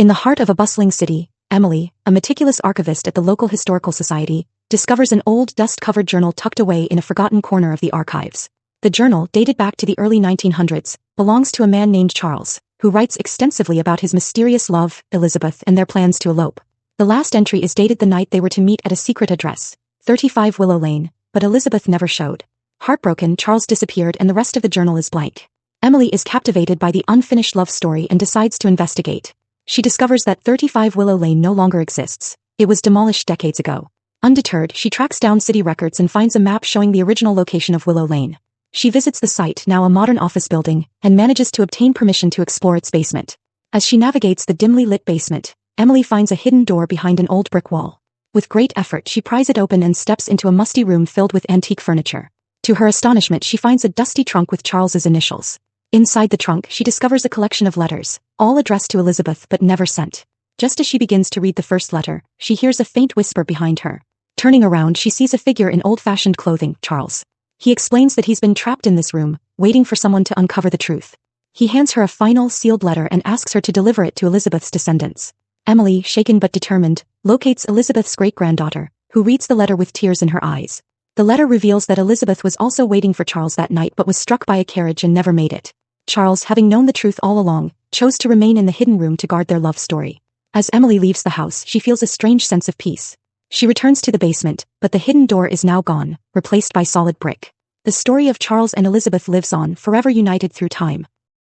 In the heart of a bustling city, Emily, a meticulous archivist at the local historical society, discovers an old dust-covered journal tucked away in a forgotten corner of the archives. The journal, dated back to the early 1900s, belongs to a man named Charles, who writes extensively about his mysterious love, Elizabeth, and their plans to elope. The last entry is dated the night they were to meet at a secret address, 35 Willow Lane, but Elizabeth never showed. Heartbroken, Charles disappeared and the rest of the journal is blank. Emily is captivated by the unfinished love story and decides to investigate. She discovers that 35 Willow Lane no longer exists. It was demolished decades ago. Undeterred, she tracks down city records and finds a map showing the original location of Willow Lane. She visits the site, now a modern office building, and manages to obtain permission to explore its basement. As she navigates the dimly lit basement, Emily finds a hidden door behind an old brick wall. With great effort, she pries it open and steps into a musty room filled with antique furniture. To her astonishment, she finds a dusty trunk with Charles's initials. Inside the trunk, she discovers a collection of letters, all addressed to Elizabeth but never sent. Just as she begins to read the first letter, she hears a faint whisper behind her. Turning around, she sees a figure in old-fashioned clothing, Charles. He explains that he's been trapped in this room, waiting for someone to uncover the truth. He hands her a final, sealed letter and asks her to deliver it to Elizabeth's descendants. Emily, shaken but determined, locates Elizabeth's great-granddaughter, who reads the letter with tears in her eyes. The letter reveals that Elizabeth was also waiting for Charles that night but was struck by a carriage and never made it. Charles, having known the truth all along, chose to remain in the hidden room to guard their love story. As Emily leaves the house, she feels a strange sense of peace. She returns to the basement, but the hidden door is now gone, replaced by solid brick. The story of Charles and Elizabeth lives on, forever united through time.